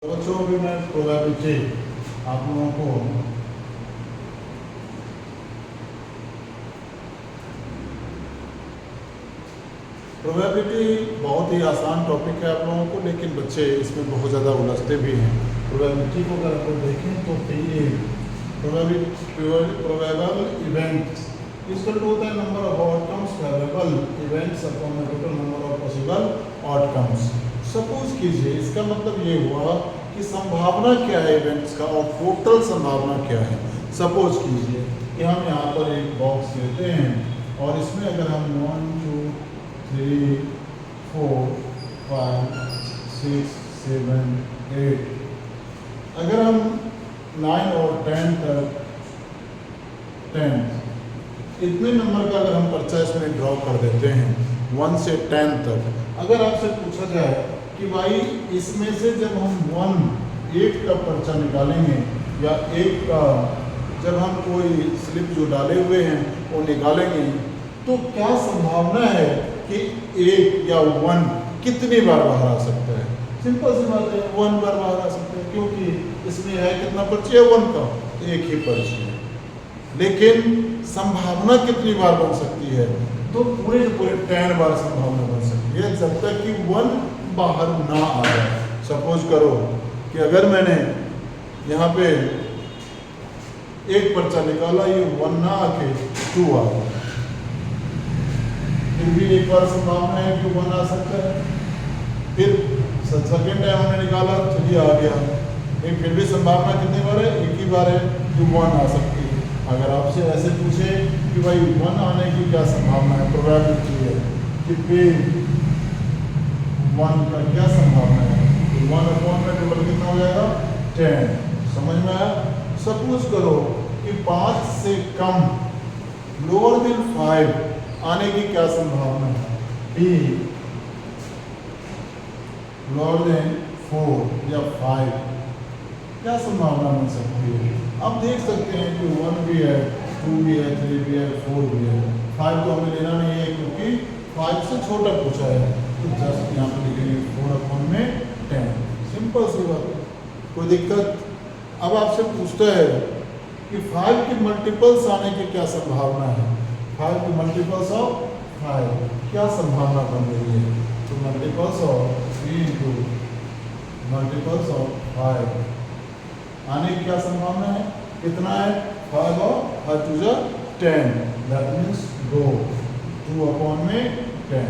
बच्चों भी मैं प्रोबेबिलिटी आप लोगों को प्रोबेबिलिटी बहुत ही आसान टॉपिक है आप लोगों को, लेकिन बच्चे इसमें बहुत ज़्यादा उलझते भी हैं। प्रोबेबिलिटी को अगर आप देखें तो ये प्रोबेबल इवेंट्स इसका होता है number of outcomes probable events upon the total number of possible outcomes. Suppose कीजिए, इसका मतलब ये हुआ कि संभावना क्या है इवेंट्स का और टोटल संभावना क्या है। सपोज कीजिए कि हम यहाँ पर एक बॉक्स लेते हैं और इसमें अगर हम 1 2 3 4 5 6 7 8 अगर हम 9 और 10 तक 10 इतने नंबर का अगर हम पर्चा इसमें ड्रॉ कर देते हैं 1 से 10 तक। अगर आपसे पूछा जाए कि भाई इसमें से जब हम 1 का पर्चा निकालेंगे या 1 का जब हम कोई स्लिप जो डाले हुए हैं वो निकालेंगे तो क्या संभावना है कि 1 या 1 कितनी बार बाहर आ सकता है। सिंपल सी बात है, 1 बार बाहर आ सकता है, क्योंकि इसमें है कितना पर्ची है 1 का, एक ही पर्ची है। लेकिन संभावना कितनी बार बन सकती है, तो पूरे के पूरे 10 बार संभावना बन सकती है जब तक कि 1 बाहर ना आ जाए। सपोज करो कि अगर मैंने यहाँ पे एक पर्चा निकाला, ये 1 ना आके 2 आ गया, फिर भी एक बार संभावना है कि 1 आ सकता है। फिर सेकेंड टाइम हमने निकाला 3 आ गया, लेकिन फिर भी संभावना कितनी बार है, एक ही बार है कि 1 आ सकती है। अगर आपसे ऐसे पूछे कि भाई 1 आने की क्या संभावना है, प्रोबेबिलिटी है कि फिर 1 का क्या संभावना है, तो 1 अपॉन में टोटल कितना हो जाएगा 10। समझ में आया। सपोज करो कि 5 से कम लोअर देन 5 आने की क्या संभावना है, बी लोअर देन 4 या 5 क्या संभावना बन सकती है। आप देख सकते हैं कि 1 भी है, 2 भी है, 3 भी है, 4 भी है। 5 तो हमें लेना नहीं है क्योंकि 5 से छोटा पूछा है, तो जस्ट यहाँ पर लिखेंगे 4 अपॉन में 10। सिंपल सी बात है, कोई दिक्कत। अब आपसे पूछता है कि 5 की मल्टीपल्स आने की क्या संभावना है, 5 की मल्टीपल्स ऑफ 5 क्या संभावना बन रही है, तो multiples of 3 into multiples of 5 आने की क्या संभावना है, कितना है 5 और 5 टू जा 10, दैट मीन्स 2 अपॉन में 10।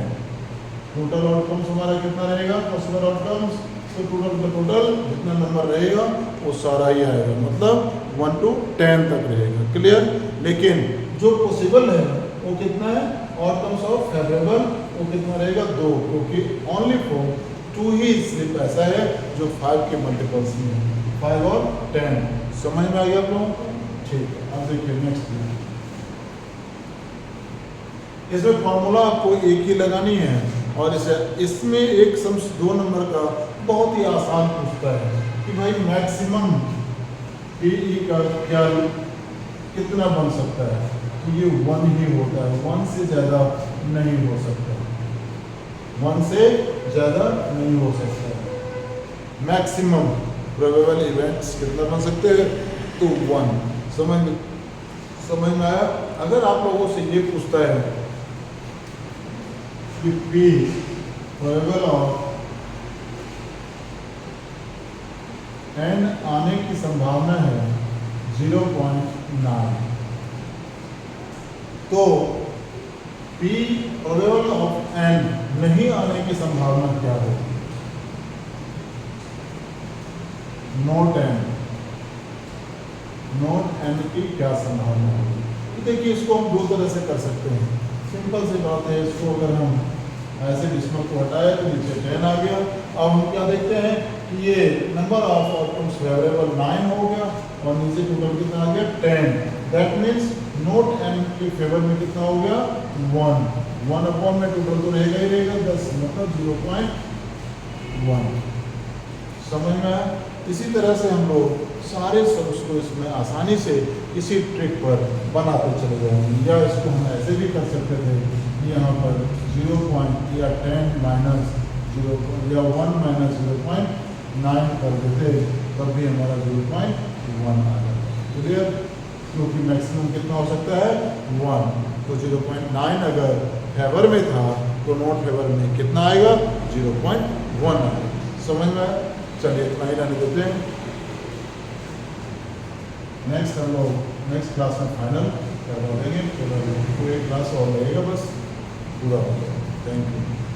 टोटल आउटकम्स हमारा कितना रहेगा, पॉसिबल आउटकम्स, तो टोटल का टोटल जितना नंबर रहेगा वो सारा ही आएगा, मतलब 1 to 10 तक रहेगा। क्लियर। लेकिन जो पॉसिबल है वो कितना है, आउटकम्स ऑफ फेवरेबल, वो कितना रहेगा 2, क्योंकि ओनली फॉर 2 ही स्लिप ऐसा है जो 5 के मल्टीपल्स में है, 5 और 10। समझ में आ गया आप लोगों को। ठीक है, अब देखिए नेक्स्ट इसमें फॉर्मूला आपको एक ही लगानी है और इसमें एक सम्स 2 नंबर का बहुत ही आसान पूछता है कि भाई मैक्सिमम पीई का क्या कितना बन सकता है, तो ये 1 ही होता है, 1 से ज़्यादा नहीं हो सकता, 1 से ज़्यादा नहीं हो सकता। मैक्सिमम प्रोबेबल इवेंट्स कितना बन सकते हैं, तो 1। समझ में आया। अगर आप लोगों से ये पूछता है कि P प्रोबेबल ऑफ n आने की संभावना है 0.9, तो P प्रोबेबल ऑफ n नहीं आने की संभावना क्या है, नोट n की क्या संभावना होगी। तो देखिए इसको हम 2 तरह से कर सकते हैं। सिंपल सी बात है, इसको अगर हम ऐसे डिस्मल को हटाए तो नीचे 10 आ गया। अब हम क्या देखते हैं कि ये नंबर ऑफ आउटकम्स फेवरेबल 9 हो गया और नीचे टोटल कितना आ गया 10। दैट मीन्स नोट n के फेवर में कितना हो गया 1 अपॉन में टोटल तो रहेगा ही रहेगा 10, मतलब 0.1। समझ में आया। इसी तरह से हम लोग सारे सम्स को इसमें आसानी से इसी ट्रिक पर बनाते चले जाएंगे, या इसको हम ऐसे भी कर सकते थे, यहाँ पर 0 या 10 माइनस 0 या 1 माइनस 0.1 9 कर देते तब भी हमारा 0.1 आ जाता। क्लियर? क्योंकि मैक्सिमम कितना हो सकता है 1, तो 0.9 अगर फेवर में था तो नॉट फेवर में कितना आएगा 0.1 आएगा। समझ में आया? चलिए इतना ही रहने देते हैं। नेक्स्ट हम लोग नेक्स्ट क्लास में फाइनल करवा देंगे, पूरा एक क्लास और लगेगा बस पूरा हो जाएगा। Thank you.